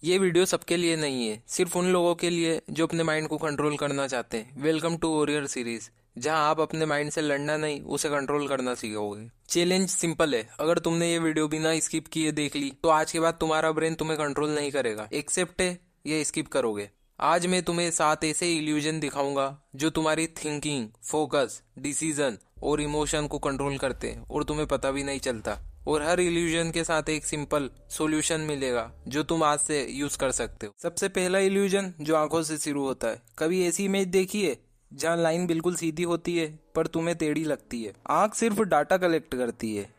ये वीडियो सबके लिए नहीं है, सिर्फ उन लोगों के लिए जो अपने माइंड को कंट्रोल करना चाहते हैं। वेलकम टू वॉरियर सीरीज, जहां आप अपने माइंड से लड़ना नहीं, उसे कंट्रोल करना सीखोगे। चैलेंज सिंपल है, अगर तुमने ये वीडियो बिना स्किप किए देख ली तो आज के बाद तुम्हारा ब्रेन तुम्हें कंट्रोल नहीं करेगा। एक्सेप्ट है ये स्किप करोगे। आज मैं तुम्हें 7 ऐसे इल्यूजन दिखाऊंगा जो तुम्हारी थिंकिंग, फोकस, डिसीजन और इमोशन को कंट्रोल करते हैं और तुम्हें पता भी नहीं चलता। और हर इल्यूजन के साथ एक सिंपल सॉल्यूशन मिलेगा जो तुम आज से यूज कर सकते हो। सबसे पहला इल्यूजन जो आंखों से शुरू होता है। कभी ऐसी इमेज देखी है जहाँ लाइन बिल्कुल सीधी होती है पर तुम्हें टेढ़ी लगती है? आंख सिर्फ डाटा कलेक्ट करती है,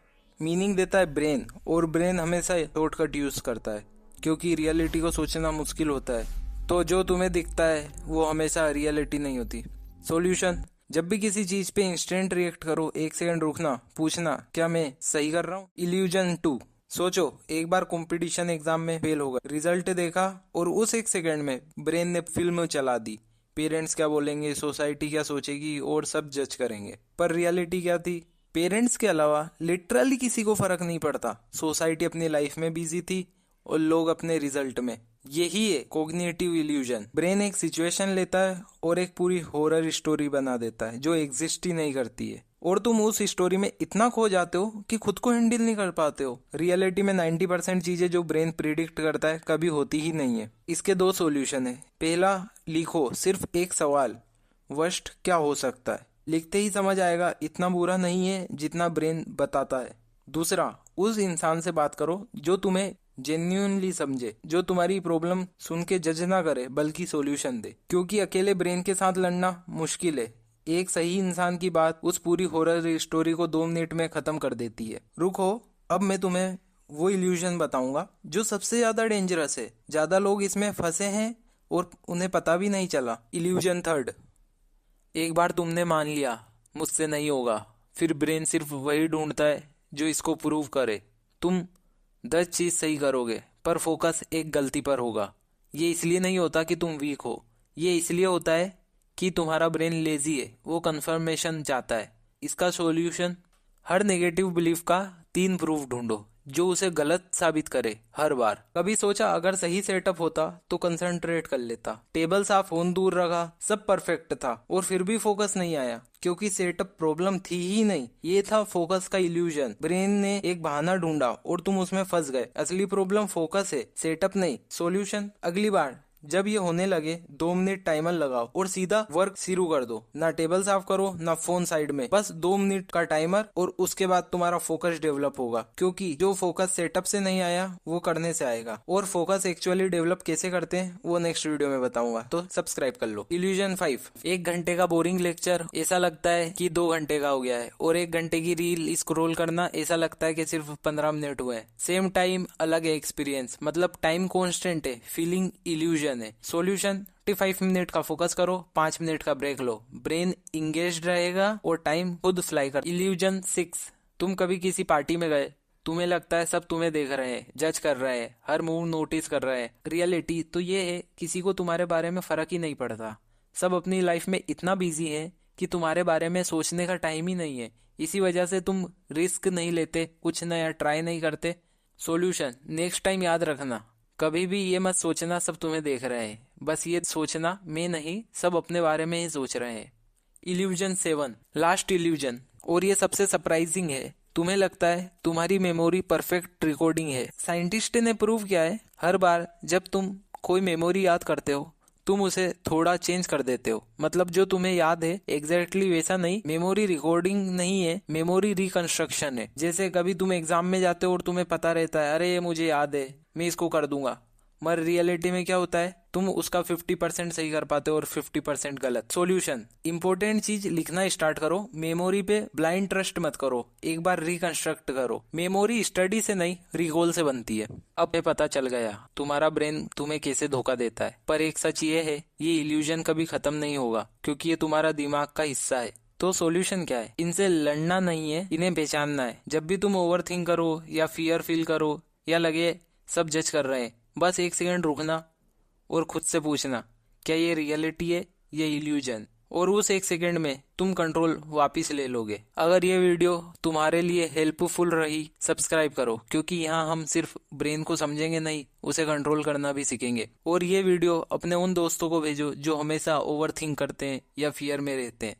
मीनिंग देता है ब्रेन, और ब्रेन हमेशा शॉर्टकट यूज करता है क्योंकि रियलिटी को सोचना मुश्किल होता है। तो जो तुम्हें दिखता है वो हमेशा रियलिटी नहीं होती। सॉल्यूशन: जब भी किसी चीज पे इंस्टेंट रिएक्ट करो, 1 सेकंड रुकना, पूछना क्या मैं सही कर रहा हूँ। इल्यूजन 2: सोचो एक बार कंपटीशन एग्जाम में फेल हो गए, रिजल्ट देखा और उस 1 सेकंड में ब्रेन ने फिल्म चला दी। पेरेंट्स क्या बोलेंगे, सोसाइटी क्या सोचेगी और सब जज करेंगे। पर रियलिटी क्या थी? पेरेंट्स के अलावा लिटरली किसी को फर्क नहीं पड़ता। सोसाइटी अपनी लाइफ में बिजी थी और लोग अपने रिजल्ट में। यही है कॉग्निटिव इल्यूजन। ब्रेन एक सिचुएशन लेता है और एक पूरी हॉरर स्टोरी बना देता है जो एग्जिस्ट ही नहीं करती है, और तुम उस स्टोरी में इतना खो जाते हो कि खुद को हैंडल नहीं कर पाते हो। रियलिटी में 90% चीजें जो ब्रेन प्रिडिक्ट करता है कभी होती ही नहीं है। इसके 2 सॉल्यूशन है। पहला, लिखो सिर्फ एक सवाल, वर्स्ट क्या हो सकता है। लिखते ही समझ आएगा इतना बुरा नहीं है जितना ब्रेन बताता है। दूसरा, उस इंसान से बात करो जो तुम्हें जेन्युइनली समझे, जो तुम्हारी प्रॉब्लम सुन के जज ना करे बल्कि सॉल्यूशन दे। क्योंकि अकेले ब्रेन के साथ लड़ना मुश्किल है। एक सही इंसान की बात उस पूरी हॉरर स्टोरी को 2 मिनट में खत्म कर देती है। रुको, अब मैं तुम्हें वो इल्यूजन बताऊंगा जो सबसे ज्यादा डेंजरस है। ज्यादा लोग इसमें फंसे हैं और उन्हें पता भी नहीं चला। इल्यूजन 3: एक बार तुमने मान लिया मुझसे नहीं होगा, फिर ब्रेन सिर्फ वही ढूंढता है जो इसको प्रूव करे। तुम 10 चीज सही करोगे पर फोकस एक गलती पर होगा। ये इसलिए नहीं होता कि तुम वीक हो, ये इसलिए होता है कि तुम्हारा ब्रेन लेजी है, वो कंफर्मेशन चाहता है। इसका सॉल्यूशन: हर नेगेटिव बिलीफ का 3 प्रूफ ढूंढो जो उसे गलत साबित करे हर बार। कभी सोचा अगर सही सेटअप होता तो कंसंट्रेट कर लेता, टेबल साफ, फोन दूर रखा, सब परफेक्ट था, और फिर भी फोकस नहीं आया क्योंकि सेटअप प्रॉब्लम थी ही नहीं। ये था फोकस का इल्यूजन। ब्रेन ने एक बहाना ढूंढा और तुम उसमें फंस गए। असली प्रॉब्लम फोकस है, सेटअप नहीं। सॉल्यूशन: अगली बार जब ये होने लगे 2 मिनट टाइमर लगाओ और सीधा वर्क शुरू कर दो। ना टेबल साफ करो ना फोन साइड में, बस 2 मिनट का टाइमर, और उसके बाद तुम्हारा फोकस डेवलप होगा। क्योंकि जो फोकस सेटअप से नहीं आया वो करने से आएगा। और फोकस एक्चुअली डेवलप कैसे करते हैं वो नेक्स्ट वीडियो में बताऊंगा, तो सब्सक्राइब कर लो। इल्यूजन 5: 1 घंटे का बोरिंग लेक्चर ऐसा लगता है कि 2 घंटे का हो गया है, और 1 घंटे की रील स्क्रॉल करना ऐसा लगता है कि सिर्फ 15 मिनट हुए हैं। सेम टाइम अलग है एक्सपीरियंस, मतलब टाइम कॉन्स्टेंट है, फीलिंग इल्यूजन है। सॉल्यूशन: 45 मिनट का फोकस करो, 5 मिनट का ब्रेक लो, ब्रेन इंगेज्ड रहेगा और टाइम खुद फ्लाई कर। इल्यूजन 6: तुम कभी किसी पार्टी में गए, तुम्हें लगता है सब तुम्हें देख रहे हैं, जज कर रहे हैं, हर मूव नोटिस कर रहे हैं। रियलिटी तो ये है किसी को तुम्हारे बारे में फर्क ही नहीं पड़ता। सब अपनी लाइफ में इतना बिजी है कि तुम्हारे बारे में सोचने का टाइम ही नहीं है। इसी वजह से तुम रिस्क नहीं लेते, कुछ नया ट्राई नहीं करते। सॉल्यूशन: नेक्स्ट टाइम याद रखना, कभी भी ये मत सोचना सब तुम्हें देख रहे हैं, बस ये सोचना मैं नहीं, सब अपने बारे में ही सोच रहे हैं। इल्यूजन 7: लास्ट इल्यूजन, और ये सबसे सरप्राइजिंग है। तुम्हें लगता है तुम्हारी मेमोरी परफेक्ट रिकॉर्डिंग है। साइंटिस्ट ने प्रूव किया है, हर बार जब तुम कोई मेमोरी याद करते हो तुम उसे थोड़ा चेंज कर देते हो। मतलब जो तुम्हें याद है एग्जैक्टली वैसा नहीं। मेमोरी रिकॉर्डिंग नहीं है, मेमोरी रिकंस्ट्रक्शन है। जैसे कभी तुम एग्जाम में जाते हो और तुम्हें पता रहता है अरे ये मुझे याद है, मैं इसको कर दूंगा, मगर रियलिटी में क्या होता है, तुम उसका 50% सही कर पाते हो और 50% गलत। सॉल्यूशन: इंपॉर्टेंट चीज लिखना स्टार्ट करो, मेमोरी पे ब्लाइंड ट्रस्ट मत करो, एक बार रिकंस्ट्रक्ट करो। मेमोरी स्टडी से नहीं रिकॉल से बनती है। अब ये पता चल गया तुम्हारा ब्रेन तुम्हें कैसे धोखा देता है, पर एक सच ये है, ये इल्यूजन कभी खत्म नहीं होगा क्योंकि ये तुम्हारा दिमाग का हिस्सा है। तो सॉल्यूशन क्या है? इनसे लड़ना नहीं है, इन्हें पहचानना है। जब भी तुम ओवर थिंक करो या फियर फील करो या लगे सब जज कर रहे हैं, बस 1 सेकंड रुकना और खुद से पूछना क्या ये रियलिटी है या इल्यूजन। और उस 1 सेकंड में तुम कंट्रोल वापिस ले लोगे। अगर ये वीडियो तुम्हारे लिए हेल्पफुल रही, सब्सक्राइब करो, क्योंकि यहाँ हम सिर्फ ब्रेन को समझेंगे नहीं, उसे कंट्रोल करना भी सीखेंगे। और ये वीडियो अपने उन दोस्तों को भेजो जो हमेशा ओवर थिंक करते हैं या फियर में रहते हैं।